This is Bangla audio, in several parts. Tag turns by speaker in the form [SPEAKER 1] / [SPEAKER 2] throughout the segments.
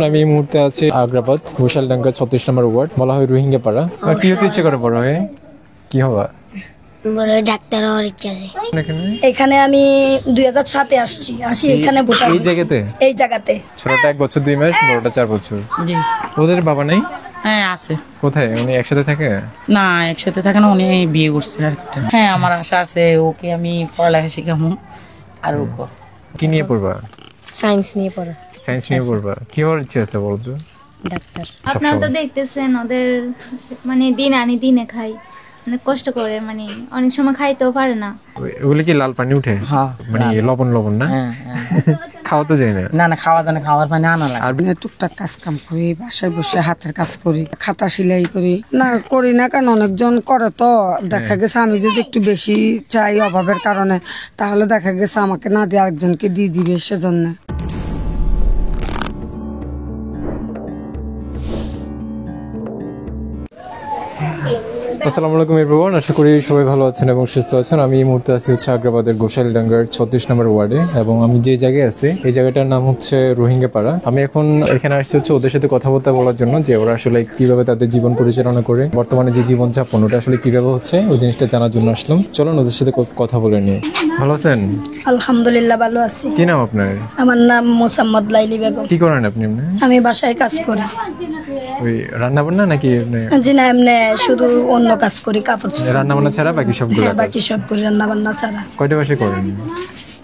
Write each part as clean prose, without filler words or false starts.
[SPEAKER 1] আমি এই মুহূর্তে আছি আগ্রাবাদ ঘোষালডাঙ্গা 36 নম্বর ওয়ার্ড, বলা হয় রোহিঙ্গা পাড়া। কি হতে ইচ্ছে করে বড় হয়ে? কি হবা?
[SPEAKER 2] বড় ডাক্তার হওয়ার ইচ্ছা আছে।
[SPEAKER 3] এখানে আমি 2007-এ আসি এখানে ভোটার। এই জায়গাতে
[SPEAKER 1] ছোটটা 1 বছর 2 মাস, বড়টা 4 বছর।
[SPEAKER 4] জি।
[SPEAKER 1] ওদের বাবা নেই?
[SPEAKER 4] হ্যাঁ আছে।
[SPEAKER 1] কোথায়? উনি একসাথে থাকে?
[SPEAKER 4] না একসাথে থাকে না, উনি বিয়ে করছে আরেকটা। হ্যাঁ আমার আশা আছে ওকে আমি পড়ালেখা শিখাবো। আর ওকে
[SPEAKER 1] কি নিয়ে পড়বা?
[SPEAKER 2] সায়েন্স নিয়ে পড়া।
[SPEAKER 1] সায়েন্স নিয়ে পড়বা। কি হওয়ার ইচ্ছে আছে বলতো?
[SPEAKER 2] ডাক্তার।
[SPEAKER 5] আপনারা তো দেখতেছেন ওদের মানে দিন আনি দিনে খাই, মানে কষ্ট করে, মানে অনেক সময় খাইতেও পারে না।
[SPEAKER 1] ওগুলো কি লাল পানি উঠে? মানে লবণ লবণ না? খাওয়া তো যায় না?
[SPEAKER 4] না না খাওয়া যায় না, খাওয়ার পানি আনা লাগে।
[SPEAKER 6] আর টুকটাক কাজ কাম করি, বাসায় বসে হাতের কাজ করি, খাতা সেলাই করি। না করি না কারণ অনেকজন করে, তো দেখা গেছে আমি যদি একটু বেশি চাই অভাবের কারণে, তাহলে দেখা গেছে আমাকে না দিয়ে আরেকজনকে দিয়ে দিবে, সেজন্য।
[SPEAKER 1] আসসালামু আলাইকুম এভরিওয়ান, আশা করি সবাই ভালো আছেন এবং সুস্থ আছেন। আমি এই মুহূর্তে আছি আগ্রাবাদের গোসাইলডাঙ্গার 36 নম্বর ওয়ার্ডে, এবং আমি যে জায়গায় আছি এই জায়গাটার নাম হচ্ছে রোহিঙ্গা পাড়া। আমি এখন এখানে আসছি ওদের সাথে কথাবার্তা বলার জন্য, যে ওরা আসলে কিভাবে তাদের জীবন পরিচালনা করে, বর্তমানে যে জীবনযাপন ওটা আসলে কিভাবে হচ্ছে ওই জিনিসটা জানার জন্য আসলাম। চলুন ওদের সাথে কথা বলে নিই। ভালো আছেন?
[SPEAKER 3] আলহামদুলিল্লাহ ভালো আছি।
[SPEAKER 1] কি নাম আপনার?
[SPEAKER 3] আমার নাম মোসাম্মদ লাইলি বেগম।
[SPEAKER 1] কি করেন আপনি?
[SPEAKER 3] আমি বাসায় কাজ করি।
[SPEAKER 1] ওই রান্না বান্না নাকি?
[SPEAKER 3] জি না, এমনি শুধু অন্য কাজ করি, কাপড় চোপড়।
[SPEAKER 1] রান্না বান্না ছাড়া বাকি সবগুলো?
[SPEAKER 3] হ্যাঁ বাকি সব করি, রান্না বান্না ছাড়া।
[SPEAKER 1] কয়টা বাসায় করেন?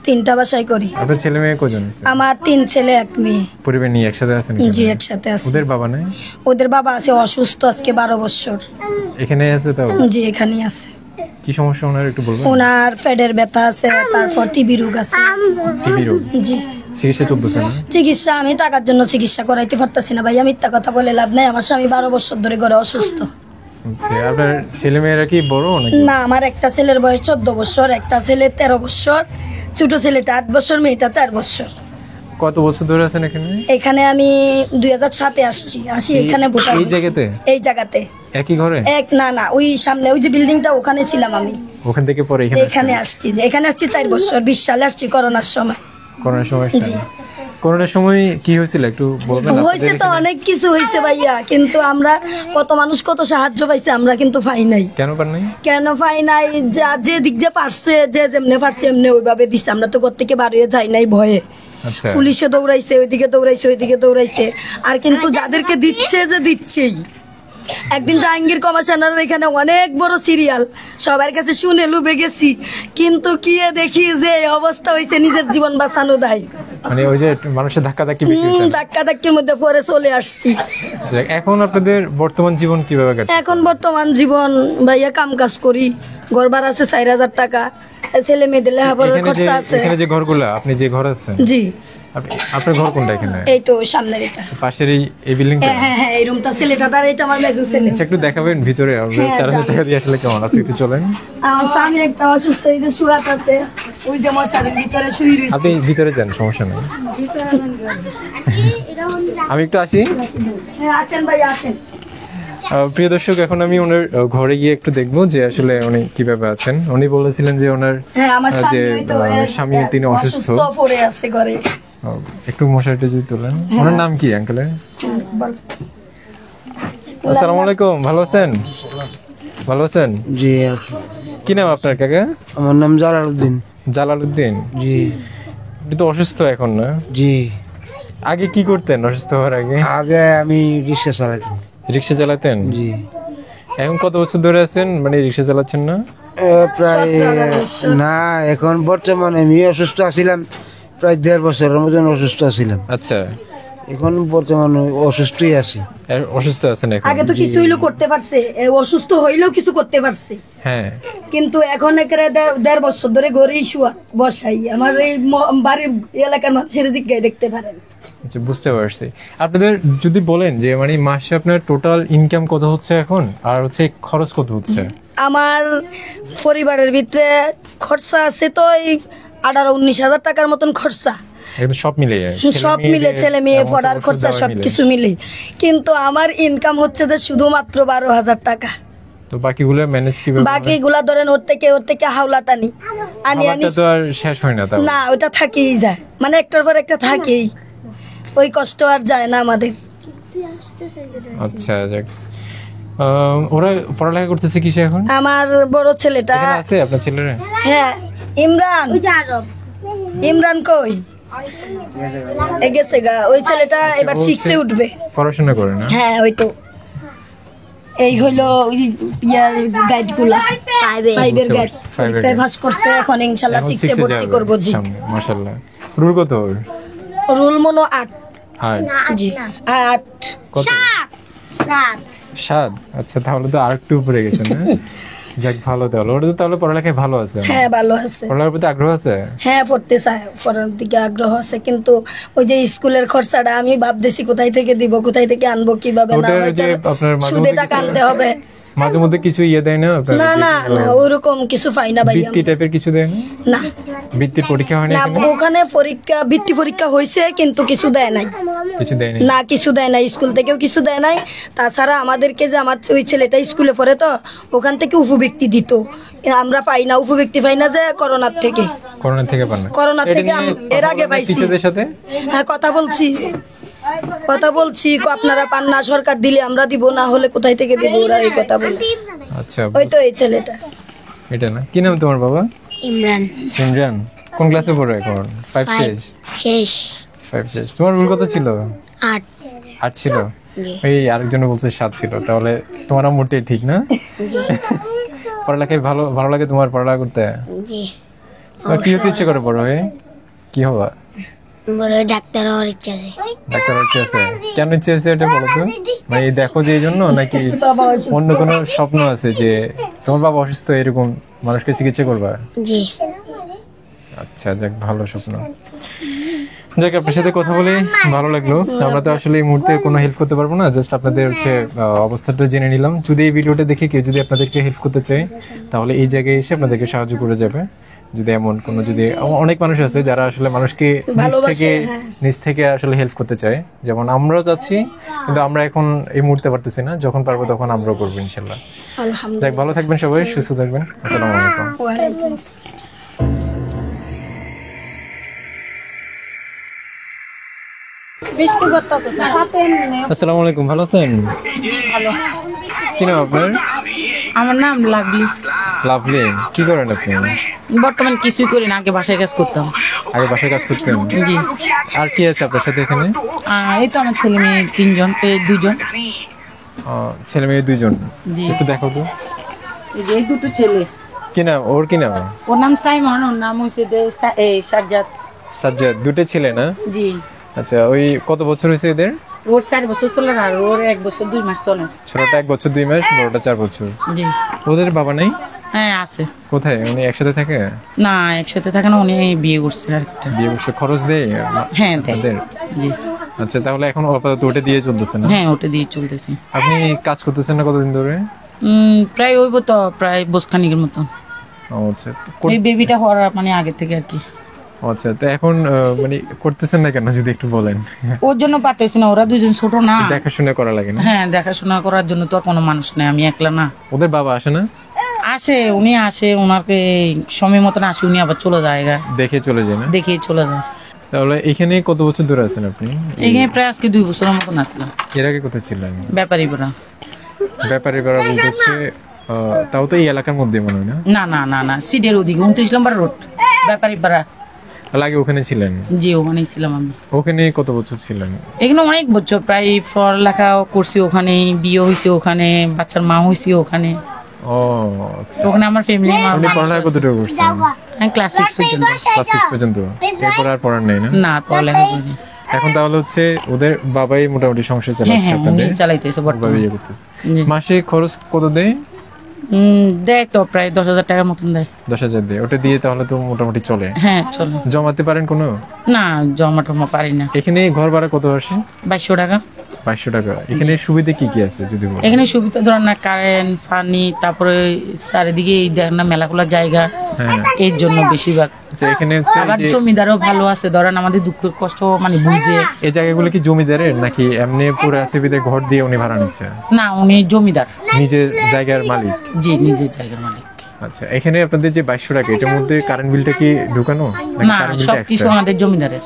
[SPEAKER 3] 3টা বাসায় করি।
[SPEAKER 1] আপনার ছেলে মেয়ে কজন আছে?
[SPEAKER 3] আমার 3 ছেলে 1 মেয়ে।
[SPEAKER 1] পরিবার নিয়ে একসাথে আছেন?
[SPEAKER 3] জি একসাথে আছে।
[SPEAKER 1] ওদের বাবা নাই?
[SPEAKER 3] ওদের বাবা আছে, অসুস্থ, আজকে 12 বছর।
[SPEAKER 1] এখানে আছে তাও?
[SPEAKER 3] জি এখানেই আছে।
[SPEAKER 1] কি সমস্যা ওনার একটু বলবেন?
[SPEAKER 3] ওনার পেটের ব্যথা আছে, তারপর টিবি রোগ আছে।
[SPEAKER 1] টিবি রোগ?
[SPEAKER 3] জি।
[SPEAKER 1] চিকিৎসা চলতেছে না?
[SPEAKER 3] চিকিৎসা আমি টাকার জন্য চিকিৎসা করাইতে পারতেছি না ভাইয়া, মিথ্যা কথা বলে লাভ নাই। আমার স্বামী 12 বছর ধরে ঘরে অসুস্থ।
[SPEAKER 1] আচ্ছা, আপনার ছেলে মেয়েরা কি বড় নাকি?
[SPEAKER 3] না, আমার একটা ছেলের বয়স 14 বছর, একটা ছেলে 13 বছর, ছোট ছেলেটা 8 বছর, মেয়েটা 4 বছর।
[SPEAKER 1] কত বছর ধরে আছেন এখানে?
[SPEAKER 3] এখানে আমি 2007-এ আসি এখানে ভোটার। এই জায়গাতে
[SPEAKER 1] একই ঘরে?
[SPEAKER 3] না ওই সামনে ওই যে বিল্ডিংটা, ওখানে ছিলাম আমি।
[SPEAKER 1] ওখান থেকে পরে
[SPEAKER 3] এখানে আসছি। এখানে আসছি 4 বছর, 20 সালে আসছি করোনার সময়।
[SPEAKER 1] করোনার সময়?
[SPEAKER 3] জি।
[SPEAKER 1] করোনার সময় কি হয়েছিল একটু বলবেন?
[SPEAKER 3] হয়েছে তো অনেক কিছু হয়েছে ভাইয়া, কিন্তু আমরা কত মানুষ কত সাহায্য পাইছে, আমরা কিন্তু পাই নাই।
[SPEAKER 1] কেন পান নাই?
[SPEAKER 3] কেন পাই নাই? যে দিক দিয়ে পারছে, যে যেমনে পারছে এমনি ওইভাবে দিচ্ছে। আমরা তো ঘর থেকে বার হয়ে যাই নাই ভয়ে।
[SPEAKER 1] আচ্ছা।
[SPEAKER 3] পুলিশে দৌড়াইছে, ওইদিকে দৌড়াইছে, আর কিন্তু যাদেরকে দিচ্ছে যে দিচ্ছেই। একদিন জাহাঙ্গীর কমিশনার এখানে অনেক বড় সিরিয়াল, সবার কাছে শুনে লুবে গেছি, কিন্তু কি দেখি যে অবস্থা হয়েছে, নিজের জীবন বাঁচানো দায়।
[SPEAKER 1] মানে ওই যে মানুষের ধাক্কাধাক্কির
[SPEAKER 3] মধ্যে পরে চলে আসছি।
[SPEAKER 1] এখন আপনাদের বর্তমান জীবন কিভাবে কাটছে?
[SPEAKER 3] এখন বর্তমান জীবন ভাইয়া কাম কাজ করি, ঘর ভাড়া আছে 4000 টাকা, ছেলে মেয়েদের লেখাপড়ার খরচা আছে।
[SPEAKER 1] এখানে যে ঘরগুলা, আপনি যে ঘর আছেন?
[SPEAKER 3] জি।
[SPEAKER 1] আপনার ঘর কোনটা এখানে?
[SPEAKER 3] এই তো সামনের এটা,
[SPEAKER 1] পাশের এই বিল্ডিংটা?
[SPEAKER 3] হ্যাঁ এই রুমটা ছেলেটা, তার এটা আমার মেজো ছেলে।
[SPEAKER 1] আচ্ছা, একটু দেখাবেন ভিতরে? 4000 টাকা দিয়ে আসলে কেমন? আপনি একটু চলেন।
[SPEAKER 3] আমার স্বামী একটা অসুস্থ, এই যে শুয়াত আছে, ওই যে মশারির ভিতরে শুয়ে রয়েছে।
[SPEAKER 1] আপনি ভিতরে যান, সমস্যা নেই। আমি একটু আসি।
[SPEAKER 3] হ্যাঁ আসেন ভাই আসেন।
[SPEAKER 1] প্রিয় দর্শক, এখন আমি ওনার ঘরে গিয়ে একটু দেখবো যে আসলে উনি কিভাবে আছেন। উনি বলেছিলেন যে ওনার যে স্বামী তিনি অসুস্থ
[SPEAKER 3] পড়ে আছে ঘরে।
[SPEAKER 1] একটু মশারিটা যদি তোলেন। ওনার নাম কি আঙ্কেলের? আসসালামু আলাইকুম, ভালো আছেন? ভালো আছেন?
[SPEAKER 7] জি।
[SPEAKER 1] কি নাম আপনার কাকা?
[SPEAKER 7] আমার নাম জালালউদ্দিন।
[SPEAKER 1] জালালউদ্দিন?
[SPEAKER 7] জি।
[SPEAKER 1] আপনি তো অসুস্থ এখন না?
[SPEAKER 7] জি।
[SPEAKER 1] আগে কি করতেন অসুস্থ হওয়ার আগে?
[SPEAKER 7] আগে আমি রিক্সা চালাতাম।
[SPEAKER 1] রিক্সা চালাতেন?
[SPEAKER 7] জি।
[SPEAKER 1] এখন কত বছর ধরে আছেন মানে রিক্সা চালাচ্ছেন না?
[SPEAKER 7] প্রায় না, এখন বর্তমানে আমি অসুস্থ আছিলাম, প্রায় 1.5 বছরের মতন অসুস্থ আছিলাম।
[SPEAKER 1] আচ্ছা,
[SPEAKER 7] এখন বর্তমানে অসুস্থই আছি।
[SPEAKER 1] অসুস্থ আছেন এখন?
[SPEAKER 3] আগে তো কিছু হইলেও করতে পারছে, অসুস্থ হইলেও কিছু করতে পারছে।
[SPEAKER 1] হ্যাঁ।
[SPEAKER 3] কিন্তু এখন একেবারে 1.5 বছর ধরে ঘরেই শুয়া বসাই। আমার এই বাড়ির এলাকার মানুষের জিজ্ঞাসা দেখতে পারেন।
[SPEAKER 1] আচ্ছা, বুঝতে পারছি। আপনাদের যদি বলেন যে মানে মাসে আপনার টোটাল ইনকাম কত হচ্ছে এখন, আর হচ্ছে খরচ কত হচ্ছে?
[SPEAKER 3] আমার পরিবারের ভিতরে খরচা আছে তো এই 18-19 হাজার টাকার মতন খরচা,
[SPEAKER 1] সব মিলে
[SPEAKER 3] ছেলে মেয়ে পড়ার খরচা সবকিছু মিলে। কিন্তু আমার ইনকাম হচ্ছে যে শুধুমাত্র 12,000 টাকা।
[SPEAKER 1] তো বাকিগুলো ম্যানেজ কিভাবে?
[SPEAKER 3] বাকিগুলা ধরেন ওর থেকে হাওলাত আনি
[SPEAKER 1] তো আর শেষ হয় না?
[SPEAKER 3] না, ওটা থাকেই যায়, মানে একটার পর একটা থাকেই। ওই কষ্ট আর যায় না আমাদের।
[SPEAKER 1] আচ্ছা যাক, ওরা পড়ালেখা করতেছে কিসে এখন?
[SPEAKER 3] আমার বড় ছেলেটা,
[SPEAKER 1] এখানে আছে আপনার ছেলেরা?
[SPEAKER 3] হ্যাঁ ইমরান, ইমরান কই গেছে গা, ওই ছেলেটা এবার 6-এ উঠবে।
[SPEAKER 1] পড়াশোনা করে না?
[SPEAKER 3] হ্যাঁ ওই তো, এই হইলো ইয়ার গাইড গুলা, 5-এর গাইড, পরীক্ষায় পাস করছে, এখন ইনশাআল্লাহ 6-এ ভর্তি করব। জি
[SPEAKER 1] মাশাআল্লাহ। রুল কত ওর?
[SPEAKER 3] রুল মনো 8।
[SPEAKER 1] হ্যাঁ
[SPEAKER 3] জি 8
[SPEAKER 1] কত? 7। আচ্ছা তাহলে তো আরেকটু উপরে গেছে না? যাক ভালো, তাহলে ওটা তো তাহলে পড়ালেখায় ভালো আছে।
[SPEAKER 3] হ্যাঁ ভালো আছে,
[SPEAKER 1] পড়ালেখার প্রতি আগ্রহ আছে।
[SPEAKER 3] হ্যাঁ পড়তে চায়, পড়ার দিকে আগ্রহ আছে, কিন্তু ওই যে স্কুলের খরচাটা আমি ভাবতেছি কোথায় থেকে দিব, কোথায় থেকে আনবো, কিভাবে না,
[SPEAKER 1] ওটার যে আপনার মাঝে
[SPEAKER 3] সুদে
[SPEAKER 1] মধ্যে
[SPEAKER 3] টাকা আনতে হবে।
[SPEAKER 1] মাঝে মধ্যে কিছু দেয় না আপনার?
[SPEAKER 3] না না না ওরকম কিছু পাই না ভাই,
[SPEAKER 1] বৃত্তি টাইপের কিছু দেয় না?
[SPEAKER 3] না
[SPEAKER 1] বৃত্তির পরীক্ষা হয় না
[SPEAKER 3] না,
[SPEAKER 1] এখানে?
[SPEAKER 3] ওখানে পরীক্ষা, বৃত্তি পরীক্ষা হয়েছে কিন্তু কিছু দেয় নাই।
[SPEAKER 1] কিছু দেয় না?
[SPEAKER 3] না কিছু দেয় নাই, স্কুল থেকেও কিছু দেয় নাই। তাছাড়া আমাদেরকে যে, আমার ওই ছেলেটা স্কুলে পড়ে তো, ওখান থেকে উপবৃত্তি দিত, আমরা পাই না, উপবৃত্তি পাই না যে করোনার থেকে।
[SPEAKER 1] করোনা থেকে পান না?
[SPEAKER 3] করোনার
[SPEAKER 1] এটা
[SPEAKER 3] থেকে
[SPEAKER 1] নিয়ে
[SPEAKER 3] এর আগে পাইছি।
[SPEAKER 1] টিচারদের সাথে
[SPEAKER 3] হ্যাঁ কথা বলছি, আপনারা পান না, সরকার দিলে আমরা দিব, না হলে কোথায় থেকে দিব, ওরা এই কথা বলে।
[SPEAKER 1] আচ্ছা
[SPEAKER 3] ওই তো এই ছেলেটা।
[SPEAKER 1] এটা না? কি নাম তোমার বাবা?
[SPEAKER 2] ইমরান।
[SPEAKER 1] ইমরান। কোন ক্লাসে পড়ো এখন? 5 শেষ?
[SPEAKER 2] শেষ
[SPEAKER 1] 5 শেষ। তোমার রুল কত ছিল?
[SPEAKER 2] 8।
[SPEAKER 1] 8 ছিল?
[SPEAKER 2] জি।
[SPEAKER 1] এই আরেকজন বলছে 7 ছিল, তাহলে তোমার মোটেই ঠিক না। পড়ালেখায় ভালো লাগে তোমার পড়ালেখা করতে?
[SPEAKER 2] জি।
[SPEAKER 1] আর কি হতে ইচ্ছে করে বড় হয়ে? কি হবা?
[SPEAKER 2] বড় ডাক্তার হওয়ার ইচ্ছা আছে।
[SPEAKER 1] ডাক্তার ইচ্ছে আছে? কেন ইচ্ছে আছে এটা বলো তো? মানে এই দেখো যে এই জন্য, নাকি
[SPEAKER 3] বাবা অসুস্থ।
[SPEAKER 1] অন্য কোনো স্বপ্ন আছে যে তোমার বাবা অসুস্থ, এরকম মানুষকে চিকিৎসা করবা?
[SPEAKER 2] জি।
[SPEAKER 1] আচ্ছা যাক, ভালো স্বপ্ন। যাক, আপনার সাথে কথা বলে ভালো লাগলো। আমরা তো আসলে এই মুহূর্তে কোনো হেল্প করতে পারবো না, জাস্ট আপনাদের অবস্থাটা জেনে নিলাম। যদি এই ভিডিওটা দেখে কেউ যদি আপনাদেরকে হেল্প করতে চায়, তাহলে এই জায়গায় এসে আপনাদেরকে সাহায্য করে যাবে। যদি এমন কোনো, যদি অনেক মানুষ আছে যারা আসলে মানুষকে নিজ থেকে আসলে হেল্প করতে চায়, যেমন আমরাও যাচ্ছি, কিন্তু আমরা এখন এই মুহূর্তে পারতেছি না, যখন পারবো তখন আমরাও করবো ইনশাল্লাহ।
[SPEAKER 3] আলহামদুলিল্লাহ।
[SPEAKER 1] যাক, ভালো থাকবেন সবাই, সুস্থ থাকবেন। আসসালামু আলাইকুম।
[SPEAKER 3] ওয়ালাইকুম আসসালাম।
[SPEAKER 1] আসসালামু আলাইকুম, ভালো আছেন? কি নাম আপনার?
[SPEAKER 4] আমার নাম লাভলি।
[SPEAKER 1] লাভলি। কি করেন আপনি?
[SPEAKER 4] বর্তমান কিছুই করি না, আগে বাসায় কাজ করতাম।
[SPEAKER 1] আগে বাসায় কাজ করতেন?
[SPEAKER 4] জি।
[SPEAKER 1] আর কি আছে আপনার সাথে এখানে?
[SPEAKER 4] এই তো আমার ছেলে মেয়ে 2জন।
[SPEAKER 1] ছেলে মেয়ে 2জন?
[SPEAKER 4] জি।
[SPEAKER 1] একটু দেখো তো।
[SPEAKER 4] এই দুটো ছেলে।
[SPEAKER 1] কি নাম ওর? কি নাম?
[SPEAKER 4] ওর নাম সাইমন, ওর নাম হয়েছে সাজ্জাদ।
[SPEAKER 1] সাজ্জাদ। দুটো ছেলে না?
[SPEAKER 4] জি।
[SPEAKER 1] আচ্ছা, ওই কত বছর হয়েছে এদের?
[SPEAKER 4] ওর 4 বছর চলে, আর ওর 1 বছর 2 মাস চলে।
[SPEAKER 1] ছোটটা 1 বছর 2 মাস, বড়টা 4 বছর।
[SPEAKER 4] জি।
[SPEAKER 1] ওদের বাবা নাই?
[SPEAKER 4] হ্যাঁ আছে।
[SPEAKER 1] কোথায়? উনি একসাথে থাকে?
[SPEAKER 4] না একসাথে থাকে না, উনি বিয়ে করছে আরেকটা।
[SPEAKER 1] বিয়ে করছে? খরচ দেয়?
[SPEAKER 4] হ্যাঁ দেয়।
[SPEAKER 1] ওদের?
[SPEAKER 4] জি।
[SPEAKER 1] আচ্ছা, তাহলে এখন আপাতত ওটা দিয়ে চলতেছে না?
[SPEAKER 4] হ্যাঁ ওটা দিয়ে চলতেছে।
[SPEAKER 1] আপনি কাজ করতেছেন না কতদিন ধরে?
[SPEAKER 4] প্রায় ওইব তো, প্রায় বসখানিকের মতন।
[SPEAKER 1] আচ্ছা,
[SPEAKER 4] এই বেবিটা হওয়ার মানে আগে থেকে আর কি।
[SPEAKER 1] আচ্ছা, তো এখন মানে করতেছেন না কেন যদি একটু বলেন?
[SPEAKER 4] ওর জন্য পারতেছি না, ওরা 2জন ছোট না।
[SPEAKER 1] দেখাশোনা করা লাগে না?
[SPEAKER 4] হ্যাঁ দেখাশোনা করার জন্য তো আর কোনো মানুষ নেই, আমি একলা না।
[SPEAKER 1] ওদের বাবা আসে না?
[SPEAKER 4] আসে, উনি আসে, ওনাকে সময় মতন আসে, উনি আবার চলে যায়,
[SPEAKER 1] দেখে চলে যায় না?
[SPEAKER 4] দেখে চলে যায়।
[SPEAKER 1] তাহলে এখানে কত বছর ধরে আছেন আপনি?
[SPEAKER 4] এখানে প্রায় আজকে 2 বছরের মতন আসলাম।
[SPEAKER 1] এর আগে কোথায় ছিলেন?
[SPEAKER 4] ব্যাপারী পড়া।
[SPEAKER 1] ব্যাপারী করা বলতে হচ্ছে, তাও তো এই এলাকার মধ্যে মনে হয় না?
[SPEAKER 4] না না না না, সিডের ওদিকে 29 নম্বর রোড, ব্যাপারী পাড়া।
[SPEAKER 1] তাহলে আগে ওখানে ছিলেন?
[SPEAKER 4] জি ওখানেই ছিলাম আমি।
[SPEAKER 1] ওখানে কত বছর ছিলেন?
[SPEAKER 4] এখানে অনেক বছর, প্রায় পড়ালেখাও করছি ওখানে, বিয়ে হয়েছে ওখানে, বাচ্চার মা হয়েছে ওখানে।
[SPEAKER 1] ও আচ্ছা।
[SPEAKER 4] ওখানে আমার ফ্যামিলি।
[SPEAKER 1] আপনি পড়ালেখা কতটুকু করছেন?
[SPEAKER 4] আমি ক্লাস 6 পর্যন্ত।
[SPEAKER 1] ক্লাস 6 পর্যন্ত? এরপর আর পড়ার নেই না?
[SPEAKER 4] না পড়ালেখা করিনি।
[SPEAKER 1] এখন তাহলে হচ্ছে ওদের বাবাই মোটামুটি সংসার
[SPEAKER 4] হ্যাঁ
[SPEAKER 1] চালাচ্ছে
[SPEAKER 4] হ্যাঁ উনি
[SPEAKER 1] আপনাদের?
[SPEAKER 4] চালাইতেছে
[SPEAKER 1] বাবা
[SPEAKER 4] বর্তমানে।
[SPEAKER 1] ইয়ে করতেছে।
[SPEAKER 4] জি।
[SPEAKER 1] মাসে খরচ কত দেয়?
[SPEAKER 4] দেয় তো প্রায় 10,000 টাকার মতন দেয়।
[SPEAKER 1] 10,000 দেয়? ওটা দিয়ে তাহলে তো মোটামুটি চলে?
[SPEAKER 4] হ্যাঁ চলে।
[SPEAKER 1] জমাতে পারেন কোনো?
[SPEAKER 4] না জমা টমা পারি না।
[SPEAKER 1] এখানে ঘর ভাড়া কত আসে?
[SPEAKER 4] 2200 টাকা।
[SPEAKER 1] 2200 টাকা। এখানে সুবিধা কি কি আছে যদি বলেন?
[SPEAKER 4] এখানে সুবিধা ধরেন না, কারেন্ট, পানি, তারপরে চারিদিকে এই দেখেন না মেলাগুলা জায়গা,
[SPEAKER 1] হ্যাঁ।
[SPEAKER 4] এর জন্য বেশিরভাগ।
[SPEAKER 1] আচ্ছা, এখানে হচ্ছে
[SPEAKER 4] আবার
[SPEAKER 1] যে
[SPEAKER 4] জমিদারও ভালো আছে, ধরেন আমাদের দুঃখ কষ্ট মানে বুঝে।
[SPEAKER 1] এই জায়গাগুলো কি জমিদারের নাকি এমনি পুরো আসিবিদে ঘর দিয়ে উনি ভাড়া নিচ্ছে?
[SPEAKER 4] না উনি জমিদার,
[SPEAKER 1] নিজের জায়গার মালিক?
[SPEAKER 4] জি নিজের জায়গার মালিক।
[SPEAKER 1] আচ্ছা, এখানে আপনাদের যে 2200 টাকা, এটার মধ্যে কারেন্ট বিলটা কি ঢুকানো নাকি
[SPEAKER 4] না
[SPEAKER 1] কারেন্ট বিলটা
[SPEAKER 4] সবকিছু
[SPEAKER 1] এক্সট্রা?
[SPEAKER 4] আমাদের জমিদারের।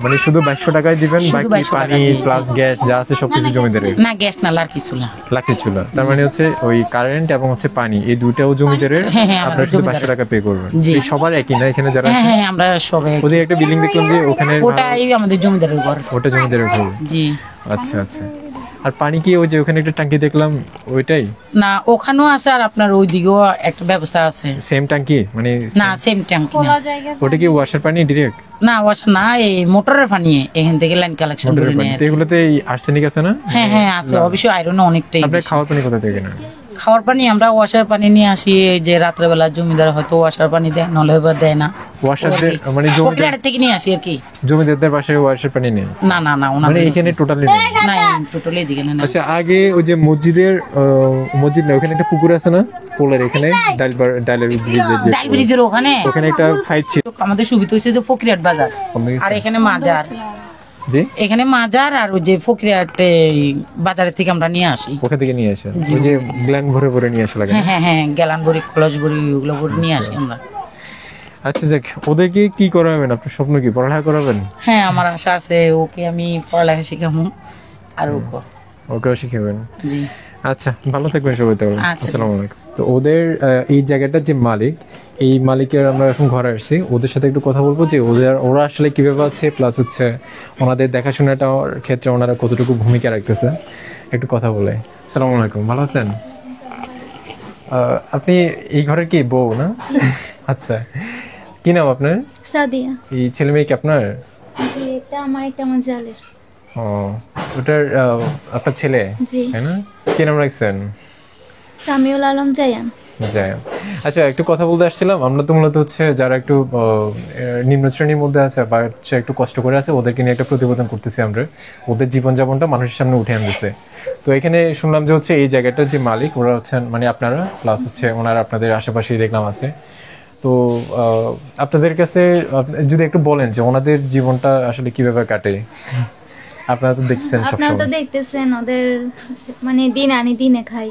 [SPEAKER 1] মানে শুধু 2200 টাকায় দিবেন,
[SPEAKER 4] শুধু
[SPEAKER 1] বাকি
[SPEAKER 4] 2200
[SPEAKER 1] পানি
[SPEAKER 4] টাকা, জি, জি।
[SPEAKER 1] প্লাস গ্যাস যা আছে সবকিছু জমিদারের।
[SPEAKER 4] না গ্যাস না আর কিছু না।
[SPEAKER 1] লাকি ছিল, তার মানে হচ্ছে ওই কারেন্ট এবং হচ্ছে পানি এই দুইটাও জমিদারের।
[SPEAKER 4] হ্যাঁ, হ্যাঁ,
[SPEAKER 1] আপনারা শুধু 2200 টাকা পে করবেন।
[SPEAKER 4] জি।
[SPEAKER 1] এই সবার একই না এখানে যারা
[SPEAKER 4] হ্যাঁ হ্যাঁ আমরা সবাই,
[SPEAKER 1] ওদের একটা বিল্ডিং দেখলাম যে ওখানে
[SPEAKER 4] ওটাই আমাদের জমিদারের ঘর।
[SPEAKER 1] ওটা জমিদারের ঘর।
[SPEAKER 4] জি।
[SPEAKER 1] আচ্ছা আচ্ছা। আর পানি কি ওই যে ওখানে একটা ট্যাঙ্কি দেখলাম ওইটাই?
[SPEAKER 4] না ওখানেও আছে আর আপনার ওইদিকেও একটা ব্যবস্থা আছে।
[SPEAKER 1] সেম ট্যাঙ্কি মানে?
[SPEAKER 4] না সেম ট্যাঙ্কি না।
[SPEAKER 1] ওটা কি ওয়াশার পানি ডিরেক্ট?
[SPEAKER 4] না ওয়াশার না, এই মোটরের পানি এখান থেকে লাইন কালেকশন করে নেয়।
[SPEAKER 1] এগুলোতে আর্সেনিক আছে না?
[SPEAKER 4] হ্যাঁ হ্যাঁ আছে, অবশ্যই আয়রন অনেকটাই।
[SPEAKER 1] আপনার খাওয়ার পানি কোথা থেকে না?
[SPEAKER 4] খাওয়ার পানি আমরা ওয়াশার পানি নিয়ে আসি, এই যে রাত্রেবেলা জমিদার হয়তো ওয়াশার পানি দেয়, নলে দেয় না।
[SPEAKER 1] ওয়াশার মানে
[SPEAKER 4] জমিদার থেকে নিয়ে আসি আর কি।
[SPEAKER 1] জমিদারদের বাসায় ওয়াশার পানি নেই?
[SPEAKER 4] না না না
[SPEAKER 1] মানে এখানে টোটালি নেই?
[SPEAKER 4] না টোটালি এদিকে না।
[SPEAKER 1] আচ্ছা আগে ওই যে মসজিদের মসজিদ না ওখানে একটা পুকুর আছে না পোলের এখানে, ডাইলের ব্রিজের যে
[SPEAKER 4] ডাইল ব্রিজের ওখানে
[SPEAKER 1] ওখানে একটা সাইড ছিল।
[SPEAKER 4] আমাদের সুবিধা হয়েছে যে ফকিরহাট বাজার, আর এখানে মাজার।
[SPEAKER 1] জি
[SPEAKER 4] এখানে মাজার আর ওই যে ফকিরহাট বাজারের থেকে আমরা নিয়ে আসি।
[SPEAKER 1] ওখান থেকে নিয়ে আসে ওই যে গ্ল্যান ভরে ভরে নিয়ে আসা লাগে।
[SPEAKER 4] হ্যাঁ হ্যাঁ হ্যাঁ গ্যালান ভরি কলস ভরি ওগুলো ভরে নিয়ে আসি আমরা।
[SPEAKER 1] আচ্ছা যাক, ওদেরকে কি করাবেন? আপনার স্বপ্ন কি পড়ালেখা করাবেন?
[SPEAKER 4] হ্যাঁ আমার আশা আছে, ওকে আমি পড়ালেখা শিখাবো আর
[SPEAKER 1] ওকেও শিখাবেন।
[SPEAKER 4] জি।
[SPEAKER 1] আচ্ছা ভালো থাকবেন সবাই তাহলে।
[SPEAKER 4] আচ্ছা,
[SPEAKER 1] আসসালামু আলাইকুম। তো ওদের এই জায়গাটার যে মালিক, এই মালিকের আমরা এখন ঘরে আসছি, ওদের সাথে একটু কথা বলবো যে ওরা আসলে কিভাবে আছে, প্লাস হচ্ছে ওনাদের দেখাশোনাটার ক্ষেত্রে ওনারা কতটুকু ভূমিকা রাখতেছে, একটু কথা বলে। আসসালামু আলাইকুম, ভালো আছেন? আপনি এই ঘরের কি বউ না? আচ্ছা, কি নাম আপনার?
[SPEAKER 5] সাদিয়া।
[SPEAKER 1] এই ছেলে মেয়ে কি আপনার?
[SPEAKER 5] জি, এটা আমার একটা আমার জালের।
[SPEAKER 1] ও ওটার আপনার ছেলে
[SPEAKER 5] জি।
[SPEAKER 1] তাই না? কি নাম রাখছেন?
[SPEAKER 5] সামিউল আলম জায়ান।
[SPEAKER 1] যাই হোক। আচ্ছা একটু কথা বলতে আসছিলাম, আমরা তো মূলত হচ্ছে যারা একটু নিম্ন শ্রেণীর মধ্যে আছে বা হচ্ছে একটু কষ্ট করে আছে ওদেরকে নিয়ে একটা প্রতিবেদন করতেছি আমরা, ওদের জীবনযাপনটা মানুষের সামনে উঠে আনতেছে। তো এখানে শুনলাম যে হচ্ছে এই জায়গাটার যে মালিক ওরা হচ্ছেন মানে আপনারা, প্লাস হচ্ছে ওনারা আপনাদের আশেপাশেই দেখলাম আছে। তো আপনাদের কাছে যদি একটু বলেন যে ওনাদের জীবনটা আসলে কিভাবে কাটে, আপনারা তো দেখছেন
[SPEAKER 5] আপনারা তো
[SPEAKER 1] সবসময়।
[SPEAKER 5] দেখতেছেন ওদের মানে দিন আনি দিনে খাই,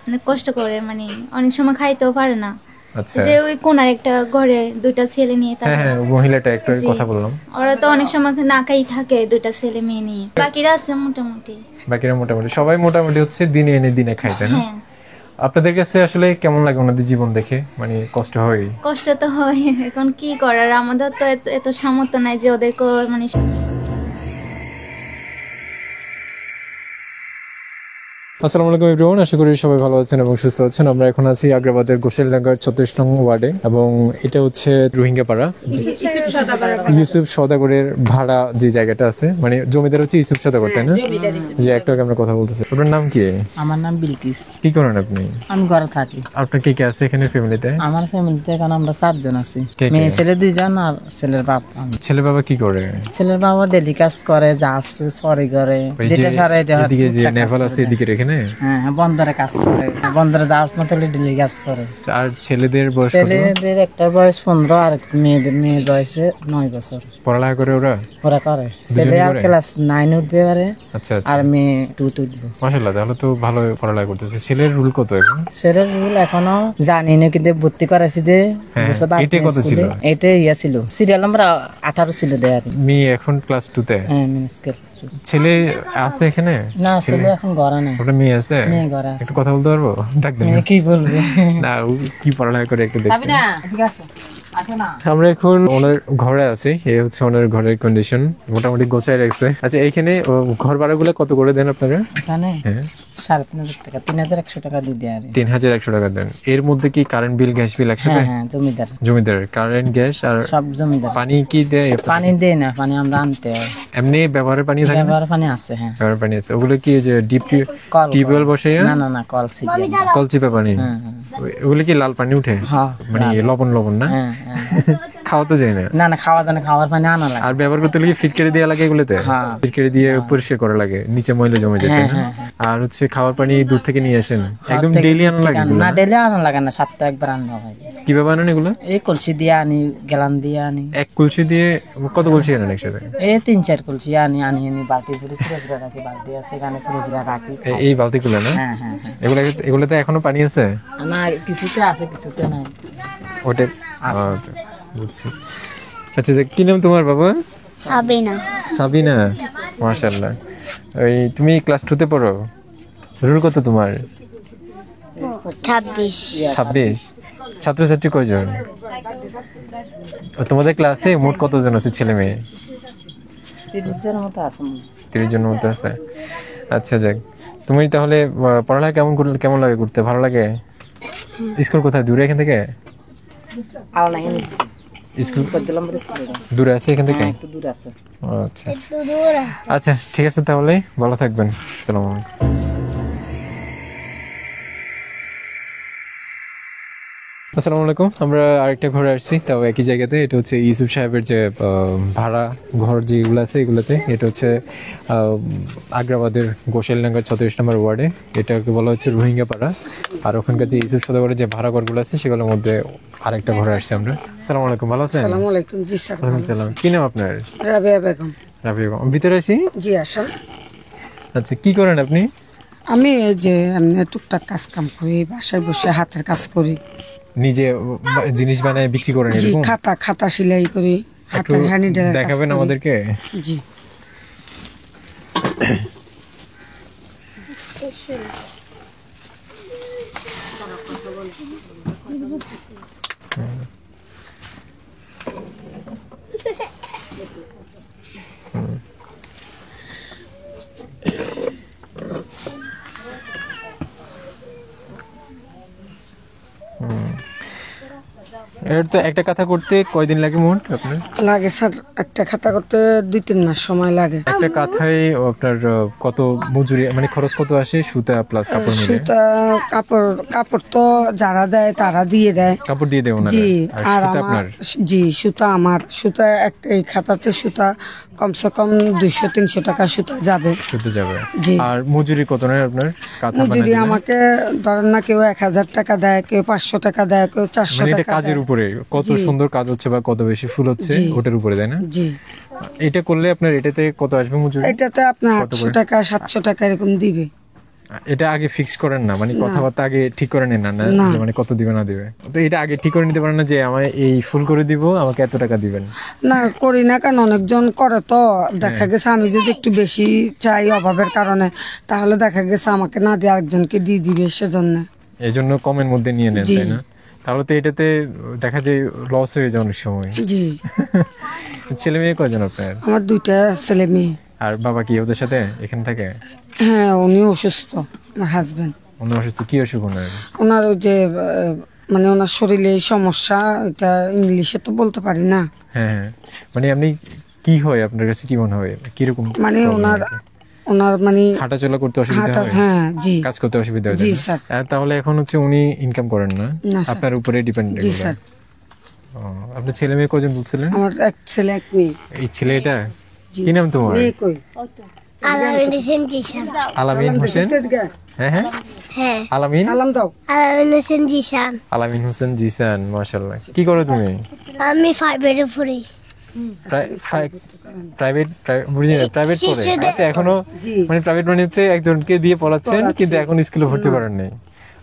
[SPEAKER 5] মানে কষ্ট করে, মানে অনেক সময় খাইতেও পারে না।
[SPEAKER 1] আচ্ছা
[SPEAKER 5] যে ওই কোনার একটা ঘরে দুইটা ছেলে নিয়ে
[SPEAKER 1] হ্যাঁ হ্যাঁ মহিলাটা একটু
[SPEAKER 5] জি।
[SPEAKER 1] কথা বললাম।
[SPEAKER 5] ওরা তো অনেক সময় না খাই থাকে, দুইটা ছেলে মেয়ে নিয়ে। বাকিরা আছে মোটামুটি।
[SPEAKER 1] বাকিরা মোটামুটি সবাই মোটামুটি হচ্ছে দিনে এনে দিনে খাইতে না?
[SPEAKER 5] হ্যাঁ
[SPEAKER 1] আপনাদের কাছে আসলে কেমন লাগে ওনাদের জীবন দেখে? মানে কষ্ট হয়?
[SPEAKER 5] কষ্ট তো হয়, এখন কি করার, আমাদের তো এত সামর্থ্য নাই যে ওদেরকে মানে।
[SPEAKER 1] আসসালামু আলাইকুম এভরিওয়ান, আশা করি সবাই ভালো আছেন এবং সুস্থ আছেন। আমরা এখন আছি আগ্রাবাদের গোসাইলডাঙ্গার 36 নং ওয়ার্ডে এবং এটা হচ্ছে রোহিঙ্গা পাড়া। ইউসুফ সওদাগরের ভাড়া যে জায়গাটা আছে, মানে জমিদার হচ্ছে ইউসুফ সওদাগর তাই না? যে একটু আগে আমরা কথা বলতেছি। আপনার নাম কি?
[SPEAKER 4] আমার নাম বিলকিস।
[SPEAKER 1] কি করেন আপনি?
[SPEAKER 4] আমি ঘরে থাকি।
[SPEAKER 1] আপনার কে কে আছে এখানে ফ্যামিলিতে?
[SPEAKER 4] আমার ফ্যামিলিতে এখন আমরা 4 জন আছি,
[SPEAKER 1] কে কে?
[SPEAKER 4] মেয়ে ছেলে 2 জন আর ছেলের বাপ আমি।
[SPEAKER 1] ছেলে বাবা কি করে?
[SPEAKER 4] ছেলের বাবা ডেলি কাজ করে, যা আছে সরি করে,
[SPEAKER 1] ওই
[SPEAKER 4] যেটা সারে এটা
[SPEAKER 1] এদিকে যে নেভাল আছে এদিকে এখানে?
[SPEAKER 4] হ্যাঁ হ্যাঁ বন্দরে কাজ করে, বন্দরে জাহাজ মাতালে ডেলি কাজ করে।
[SPEAKER 1] আর ছেলেদের বয়স কত?
[SPEAKER 4] ছেলেদের একটা বয়স 15 আর মেয়ের বয়স 9 বছর।
[SPEAKER 1] পড়ালেখা করে ওরা?
[SPEAKER 4] ওরা করে, ছেলে আর
[SPEAKER 1] করে?
[SPEAKER 4] ক্লাস 9 উঠবে পারে
[SPEAKER 1] আচ্ছা আচ্ছা
[SPEAKER 4] আর মেয়ে 2 উঠবে।
[SPEAKER 1] মাশাআল্লাহ, তাহলে তো ভালো পড়ালেখা করতেছে। ছেলের রুল কত এখন?
[SPEAKER 4] ছেলের রুল এখনো জানি না, কিন্তু ভর্তি করাইছি যে
[SPEAKER 1] হ্যাঁ,
[SPEAKER 4] বছর বাদ
[SPEAKER 1] এটা কত
[SPEAKER 4] স্কুলে।
[SPEAKER 1] ছিল?
[SPEAKER 4] এটা ইয়া ছিল সিরিয়াল নাম্বার 18 ছিল দেয়ার।
[SPEAKER 1] মেয়ে এখন ক্লাস 2 তে?
[SPEAKER 4] হ্যাঁ মিনিস্কেল।
[SPEAKER 1] ছেলে আছে এখানে?
[SPEAKER 4] না ছেলে এখন ঘরে নেই।
[SPEAKER 1] ওটা মেয়ে আছে?
[SPEAKER 4] মেয়ে ঘরে আছে।
[SPEAKER 1] একটু কথা বলতে পারবো? ডাক দেন।
[SPEAKER 4] মেয়ে কি বলবে?
[SPEAKER 1] না ও কি পড়ালেখা করে একটু দেখতে।
[SPEAKER 4] সাবিনা এদিকে আসো। আসো না।
[SPEAKER 1] আমরা এখন ওনার ঘরে আছি, এই হচ্ছে ওনার ঘরের কন্ডিশন, মোটামুটি গোছায় রাখছে। আচ্ছা এইখানে ঘর ভাড়াগুলো কত করে দেন আপনারা?
[SPEAKER 4] এখানে
[SPEAKER 1] হ্যাঁ
[SPEAKER 4] 3,500 টাকা, 3,100 টাকা দিয়ে দেয়।
[SPEAKER 1] 3,100 টাকা দেন। এর মধ্যে কি কারেন্ট বিল, গ্যাস বিল একসাথে?
[SPEAKER 4] হ্যাঁ হ্যাঁ জমিদার
[SPEAKER 1] জমিদার কারেন্ট, গ্যাস আর
[SPEAKER 4] সব জমিদার।
[SPEAKER 1] পানি কি দেয়?
[SPEAKER 4] পানি দেয় না, পানি আমরা আনতে হয়।
[SPEAKER 1] এমনি ব্যবহারের পানি থাকে না?
[SPEAKER 4] ব্যবহার পানি আছে হ্যাঁ।
[SPEAKER 1] ব্যবহারের পানি আছে। ওগুলো কি যে ডিপ
[SPEAKER 4] কল
[SPEAKER 1] টিউবওয়েল বসে?
[SPEAKER 4] না না না কল সিরিয়াল।
[SPEAKER 1] কলচিপা পানি?
[SPEAKER 4] হ্যাঁ হ্যাঁ
[SPEAKER 1] ওগুলো কি লাল পানি উঠে?
[SPEAKER 4] হ্যাঁ
[SPEAKER 1] মানে লবণ লবণ না?
[SPEAKER 4] হ্যাঁ হ্যাঁ।
[SPEAKER 1] খাওয়া তো যায় না?
[SPEAKER 4] না না খাওয়া দানা, খাওয়ার পানি আনা লাগে।
[SPEAKER 1] আর ব্যবহার করতে হলে কি ফিটকারি দেওয়া লাগে এগুলোতে?
[SPEAKER 4] হ্যাঁ।
[SPEAKER 1] ফিটকারি দিয়ে পরিষ্কার করা লাগে, নিচে ময়লা জমে যায় তাই না?
[SPEAKER 4] হ্যাঁ,
[SPEAKER 1] আর হচ্ছে খাওয়ার পানি দূর থেকে নিয়ে আসেন? একদম
[SPEAKER 4] থেকে
[SPEAKER 1] ডেইলি আনা লাগে এগুলো
[SPEAKER 4] না,
[SPEAKER 1] না?
[SPEAKER 4] ডেলি আনা লাগে না, সপ্তাহে একবার আনা হয়।
[SPEAKER 1] কিভাবে আনেন এগুলো?
[SPEAKER 4] এই কলসি দিয়ে আনি, গ্যালান দিয়ে আনি।
[SPEAKER 1] এক কলসি দিয়ে কত কলসি আনেন একসাথে?
[SPEAKER 4] এই 3-4 কলসি আনি আনি বালতি ভরে পুরো রাখি, বালতি আছে এখানে পুরো রাখি।
[SPEAKER 1] এই বালতিগুলো না?
[SPEAKER 4] হ্যাঁ হ্যাঁ হ্যাঁ।
[SPEAKER 1] এগুলোতে এখনো পানি আছে?
[SPEAKER 4] না কিছুতে আছে কিছুতে নাই।
[SPEAKER 1] ওটা বুঝছি। আচ্ছা কি নাম তোমার বাবা?
[SPEAKER 2] সাবিনা
[SPEAKER 1] সাবিনা, মাশাআল্লাহ। ওই তুমি ক্লাস 2 তে পড়ো? রোল কত তোমার?
[SPEAKER 2] 26।
[SPEAKER 1] 26। ছাত্রছাত্রী কয়জন? ও, তোমাদের ক্লাসে মোট কতজন আছে ছেলে মেয়ে?
[SPEAKER 4] 30 জনের মতো আছে মনে হয়।
[SPEAKER 1] 30 জনের মতো আছে। আচ্ছা যাক, তুমি তাহলে পড়ালেখা কেমন লাগে করতে? ভালো লাগে? স্কুল কোথায়, দূরে এখান থেকে?
[SPEAKER 4] আওলা এনেছি
[SPEAKER 1] স্কুল
[SPEAKER 4] দিলাম বলে স্কুলে দাও।
[SPEAKER 1] দূরে আছে এখান থেকে?
[SPEAKER 4] একটু দূর আছে।
[SPEAKER 1] ও, আচ্ছা আচ্ছা, ঠিক আছে তাহলে, ভালো থাকবেন। আসসালামু আলাইকুম। আসসালামু আলাইকুম। আমরা আরেকটা ঘরে আসছি, তাও একই জায়গাতে। এটা হচ্ছে ইউসুফ সাহেবের যে ভাড়া ঘর যেগুলো আছে এগুলোতে। এটা হচ্ছে আগ্রাবাদের গোসাইলডাঙ্গার 36 নম্বর ওয়ার্ডে। এটাকে বলা হচ্ছে রোহিঙ্গা পাড়া। আর ওখানকার যে ইউসুফ সদরের যে ভাড়া ঘরগুলো আছে সেগুলোর মধ্যে আরেকটা ঘরে আসছি আমরা। আসসালামু আলাইকুম, ভালো আছেন?
[SPEAKER 6] আসসালামু আলাইকুম। জি স্যার।
[SPEAKER 1] ওয়ালাইকুম সালাম। কি নাম আপনার?
[SPEAKER 6] রাবেয়া বেগম।
[SPEAKER 1] রাবিয়া বেগম। ভিতরে আসি।
[SPEAKER 6] জি আসুন।
[SPEAKER 1] আচ্ছা, কি করেন আপনি?
[SPEAKER 6] আমি এই যে এমনি টুকটাক কাজ কাম করি, বাসায় বসে হাতের কাজ করি।
[SPEAKER 1] নিজে জিনিস বানায় বিক্রি করেন
[SPEAKER 6] জি,
[SPEAKER 1] এরকম?
[SPEAKER 6] খাতা সেলাই করি,
[SPEAKER 1] একটু
[SPEAKER 6] হাতের হ্যান্ডিডের
[SPEAKER 1] দেখাবেন আমাদেরকে?
[SPEAKER 6] জি।
[SPEAKER 1] এর তো একটা কথা করতে কয়দিন লাগে মোট আপনার?
[SPEAKER 6] লাগে স্যার, একটা খাতা করতে 2-3 মাস সময় লাগে।
[SPEAKER 1] একটা কাথায় আপনার কত মজুরি, মানে খরচ কত আসে সুতা প্লাস কাপড় মিলে?
[SPEAKER 6] সুতা কাপড় তো যারা দেয় তারা দিয়ে দেয়।
[SPEAKER 1] কাপড় দিয়ে দেয় ওনারা?
[SPEAKER 6] জি। আর
[SPEAKER 1] সুতা
[SPEAKER 6] আমার
[SPEAKER 1] আপনার?
[SPEAKER 6] জি, সুতা আমার। সুতা একটা এই খাতাতে সুতা কমসে কম 200-300 টাকা সুতা যাবে।
[SPEAKER 1] সুতা যাবে।
[SPEAKER 6] জি।
[SPEAKER 1] আর মজুরি কত নেয় আপনার কাঁথা
[SPEAKER 6] মজুরি
[SPEAKER 1] বানাতে?
[SPEAKER 6] আমাকে ধরেন না, কেউ 1000 টাকা দেয়, কেউ 500 টাকা দেয়, কেউ 400
[SPEAKER 1] মানে এটা
[SPEAKER 6] টাকা
[SPEAKER 1] কাজের
[SPEAKER 6] দেয়।
[SPEAKER 1] উপরে, কত
[SPEAKER 6] জি।
[SPEAKER 1] সুন্দর কাজ হচ্ছে বা কত বেশি ফুল হচ্ছে
[SPEAKER 6] জি।
[SPEAKER 1] ওটার উপরে, তাই না?
[SPEAKER 6] জি।
[SPEAKER 1] এটা করলে আপনার এটাতে কত আসবে মজুরি?
[SPEAKER 6] এটাতে আপনার
[SPEAKER 1] কত
[SPEAKER 6] 800
[SPEAKER 1] করে?
[SPEAKER 6] টাকা 700 টাকা এরকম দিবে।
[SPEAKER 1] এটা আগে ফিক্স করেন না, মানে কথাবার্তা আগে ঠিক করে নেন না, না
[SPEAKER 6] না।
[SPEAKER 1] যে মানে কত দিবে না দিবে? তো এটা আগে ঠিক করে নিতে পারেন না যে আমায় এই ফুল করে দিব, আমাকে এত টাকা দিবেন?
[SPEAKER 6] না, করি না, কারণ অনেকজন করে তো দেখা
[SPEAKER 1] হ্যাঁ।
[SPEAKER 6] গেছে আমি যদি একটু বেশি চাই অভাবের কারণে, তাহলে দেখা গেছে আমাকে না দিয়ে আরেকজনকে দিয়ে দিবে, সেজন্য।
[SPEAKER 1] এই জন্য কমের মধ্যে নিয়ে নেন,
[SPEAKER 6] জি।
[SPEAKER 1] তাই না? তাহলে তো এটাতে দেখা যায় লস হয়ে যায় অনেক সময়।
[SPEAKER 6] জি।
[SPEAKER 1] ছেলে মেয়ে কয়জন আপনার?
[SPEAKER 6] আমার 2টা ছেলে মেয়ে।
[SPEAKER 1] আর বাবা কি ওদের সাথে এখানে থাকে?
[SPEAKER 6] হ্যাঁ, উনি অসুস্থ, আমার হাজবেন্ড।
[SPEAKER 1] অন্য অসুস্থ? কি অসুখ ওনার?
[SPEAKER 6] ওনার ওই যে মানে ওনার শরীরে এই সমস্যা, এটা ইংলিশে তো বলতে পারি না।
[SPEAKER 1] হ্যাঁ হ্যাঁ, মানে আপনি কি হয় আপনার কাছে, কি মনে হয় কিরকম
[SPEAKER 6] মানে
[SPEAKER 1] problem
[SPEAKER 6] ওনার
[SPEAKER 1] আর কি?
[SPEAKER 6] ওনার মানে
[SPEAKER 1] হাঁটাচলা করতে অসুবিধা
[SPEAKER 6] হাঁটা,
[SPEAKER 1] হয়?
[SPEAKER 6] হ্যাঁ। জি।
[SPEAKER 1] কাজ করতে অসুবিধা হয়,
[SPEAKER 6] জি,
[SPEAKER 1] তাই না?
[SPEAKER 6] স্যার।
[SPEAKER 1] তাহলে এখন হচ্ছে উনি ইনকাম করেন না,
[SPEAKER 6] না, স্যার।
[SPEAKER 1] আপনার উপরে ডিপেন্ড?
[SPEAKER 6] জি, স্যার।
[SPEAKER 1] আপনার ছেলে মেয়ে কজন বলছিলেন?
[SPEAKER 6] আমার এক ছেলে এক মেয়ে।
[SPEAKER 1] এই ছেলেটা
[SPEAKER 6] জি।
[SPEAKER 1] কি নাম তোমার?
[SPEAKER 6] মেয়ে কই?
[SPEAKER 2] আলামিন হোসেন জিশান।
[SPEAKER 1] আলামিন হোসেন। হ্যাঁ হ্যাঁ,
[SPEAKER 2] হ্যাঁ,
[SPEAKER 1] আলামিন।
[SPEAKER 6] সালাম দাও।
[SPEAKER 2] আলামিন হোসেন জিশান।
[SPEAKER 1] আলামিন হোসেন জিসান, মাশাআল্লাহ। কি করো তুমি?
[SPEAKER 2] আমি 5 পড়ি।
[SPEAKER 1] প্রাইভেট বুঝি না, প্রাইভেট পড়ে?
[SPEAKER 2] শিশুদের-
[SPEAKER 1] আচ্ছা, এখনো
[SPEAKER 6] জি।
[SPEAKER 1] মানে প্রাইভেট মানে হচ্ছে একজনকে দিয়ে পড়াচ্ছেন, কিন্তু এখন স্কুলে ভর্তি করেন নাই।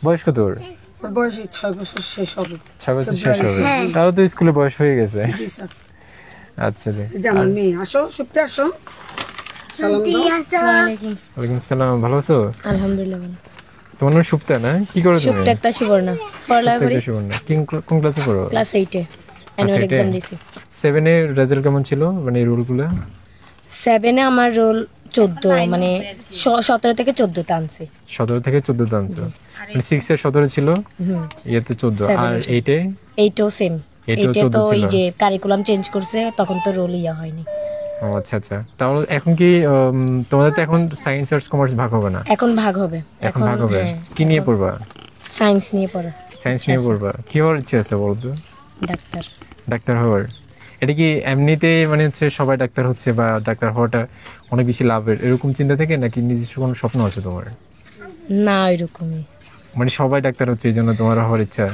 [SPEAKER 1] বয়স কত ওর?
[SPEAKER 6] ওর বয়স এই 6 বছর শেষ হবে।
[SPEAKER 1] 6 বছর শেষ হবে।
[SPEAKER 2] হ্যাঁ।
[SPEAKER 1] তাহলে তো স্কুলে বয়স হয়ে গেছে।
[SPEAKER 6] জি, স্যার।
[SPEAKER 1] আচ্ছা জি।
[SPEAKER 6] এই যে আমার মেয়ে, আসো শুনতে আসো। সালাম দাও।
[SPEAKER 1] ওয়ালাইকুম আসসালাম, ভালো আছো?
[SPEAKER 8] আলহামদুলিল্লাহ ভালো।
[SPEAKER 1] তোমার নাম সুপ্তা না? কি করো তুমি?
[SPEAKER 8] সুপ্ত একটা সুবর্ণা পড়ালেখা করি
[SPEAKER 1] সুপ্তা সুবর্ণা। কোন ক্লাসে পড়ো?
[SPEAKER 8] ক্লাস 8 এ অ্যানুয়াল
[SPEAKER 1] 8 এ?
[SPEAKER 8] এক্সাম দিছি।
[SPEAKER 1] 7 এর রেজাল্ট কেমন ছিল, মানে এই রুলগুলো?
[SPEAKER 8] 7 এ আমার রোল 14, মানে 17 থেকে 14 তে আনছি।
[SPEAKER 1] 17 থেকে 14 তে আনছো? মানে 6 এর 17 ছিল, ইয়েতে 14।
[SPEAKER 8] 7
[SPEAKER 1] আর
[SPEAKER 8] এ
[SPEAKER 1] 8 এ?
[SPEAKER 8] 8 ও সেম।
[SPEAKER 1] 8 এও
[SPEAKER 8] 8 এ
[SPEAKER 1] 14
[SPEAKER 8] তো ওই
[SPEAKER 1] ছিল।
[SPEAKER 8] যে কারিকুলাম চেঞ্জ করছে, তখন তো রোল ইয়া হয়নি।
[SPEAKER 1] ও আচ্ছা আচ্ছা। তাহলে এখন কি তোমাদের তো এখন সায়েন্স আর্টস কমার্স ভাগ হবে না?
[SPEAKER 8] এখন ভাগ হবে।
[SPEAKER 1] এখন ভাগ হবে।
[SPEAKER 8] হ্যাঁ,
[SPEAKER 1] কি নিয়ে পড়বা?
[SPEAKER 8] সায়েন্স নিয়ে পড়া।
[SPEAKER 1] সায়েন্স নিয়ে পড়বা। কি হওয়ার ইচ্ছে আছে বলো তো?
[SPEAKER 8] ডাক্তার।
[SPEAKER 1] ডাক্তার হওয়ার? এটা কি এমনিতে মানে হচ্ছে সবাই ডাক্তার হচ্ছে বা ডাক্তার হওয়াটা অনেক বেশি লাভের এরকম চিন্তা থেকে, নাকি নিজস্ব কোনো স্বপ্ন আছে তোমার?
[SPEAKER 8] না, এরকমই।
[SPEAKER 1] মানে সবাই ডাক্তার হচ্ছে এই জন্য তোমার হওয়ার ইচ্ছা?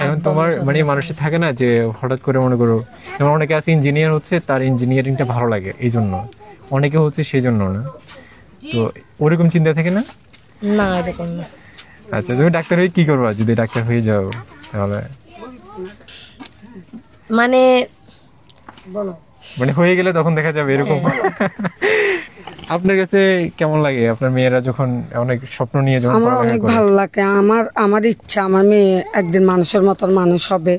[SPEAKER 1] এখন তোমার মানে মানুষের থাকে না যে হঠাৎ করে মনে করো, যেমন অনেকে আছে ইঞ্জিনিয়ার হচ্ছে, তার ইঞ্জিনিয়ারিংটা ভালো লাগে এই জন্য, অনেকে হচ্ছে সেই জন্য না, তো ওরকম চিন্তা থাকে না?
[SPEAKER 8] না, এরকম না।
[SPEAKER 1] আচ্ছা, তুমি ডাক্তার হয়ে কি করবা যদি ডাক্তার হয়ে যাও? তাহলে
[SPEAKER 8] মানে
[SPEAKER 6] বলো।
[SPEAKER 1] মানে হয়ে গেলে তখন দেখা যাবে এরকম। আপনার কাছে কেমন লাগে আপনার মেয়েরা যখন অনেক স্বপ্ন নিয়ে যখন
[SPEAKER 6] আমার
[SPEAKER 1] পড়ালেখা
[SPEAKER 6] অনেক
[SPEAKER 1] করে?
[SPEAKER 6] ভালো লাগে। আমার ইচ্ছা আমার মেয়ে একদিন মানুষের মতন মানুষ হবে,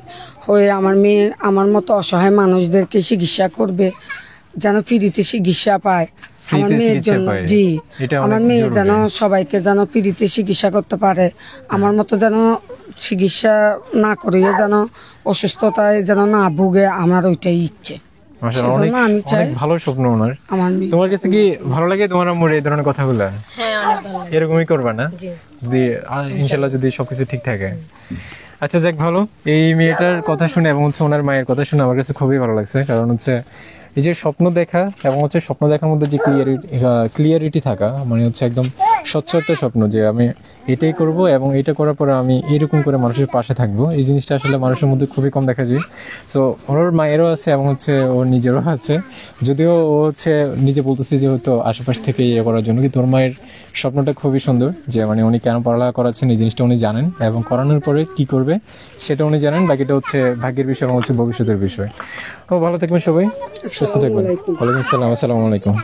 [SPEAKER 6] হয়ে আমার মেয়ে আমার মতো অসহায় মানুষদেরকে চিকিৎসা করবে, যেন ফ্রিতে চিকিৎসা পায়। আমার
[SPEAKER 1] ফ্রিতে
[SPEAKER 6] মেয়ের
[SPEAKER 1] চিকিৎসা
[SPEAKER 6] জন্য
[SPEAKER 1] পায়।
[SPEAKER 6] জি,
[SPEAKER 1] এটা অনেক
[SPEAKER 6] আমার মেয়ে
[SPEAKER 1] জরুরি।
[SPEAKER 6] যেন সবাইকে যেন ফ্রিতে চিকিৎসা করতে পারে, আমার মতো যেন চিকিৎসা না করিয়ে যেন অসুস্থতায় যেন না ভুগে, আমার ওইটাই ইচ্ছে।
[SPEAKER 1] মাশাআল্লাহ,
[SPEAKER 6] সেজন্য আমি চাই
[SPEAKER 1] অনেক ভালো স্বপ্ন ওনার।
[SPEAKER 6] আমার মেয়ে।
[SPEAKER 1] তোমার কাছে কি ভালো লাগে তোমার আম্মুর এই ধরনের কথাগুলো?
[SPEAKER 8] হ্যাঁ অনেক ভালো লাগে।
[SPEAKER 1] এরকমই করবা না
[SPEAKER 8] জি।
[SPEAKER 1] যদি ইনশাল্লাহ যদি সবকিছু ঠিক থাকে। আচ্ছা যাক, ভালো। এই মেয়েটার কথা শুনে এবং হচ্ছে ওনার মায়ের কথা শুনে আমার কাছে খুবই ভালো লাগছে। কারণ হচ্ছে এই যে স্বপ্ন দেখা এবং হচ্ছে স্বপ্ন দেখার মধ্যে যে ক্লিয়ারিটি থাকা, মানে হচ্ছে একদম স্বচ্ছ একটা স্বপ্ন যে আমি এটাই করব এবং এটা করার পরে আমি এরকম করে মানুষের পাশে থাকবো, এই জিনিসটা আসলে মানুষের মধ্যে খুবই কম দেখা যায়। সো ওর মায়েরও আছে এবং হচ্ছে ওর নিজেরও আছে, যদিও ও হচ্ছে নিজে বলতেছে যে হয়তো আশেপাশ থেকে ইয়ে করার জন্য, কিন্তু ওর মায়ের স্বপ্নটা খুবই সুন্দর যে মানে উনি কেন পড়ালেখা করাচ্ছেন এই জিনিসটা উনি জানেন এবং করানোর পরে কি করবে সেটা উনি জানেন। বাকিটা হচ্ছে ভাগ্যের বিষয় এবং হচ্ছে ভবিষ্যতের বিষয়। ও ভালো থাকবেন সবাই, সুস্থ থাকবেন। ওয়ালাইকুম আসসালাম, আসসালামু আলাইকুম।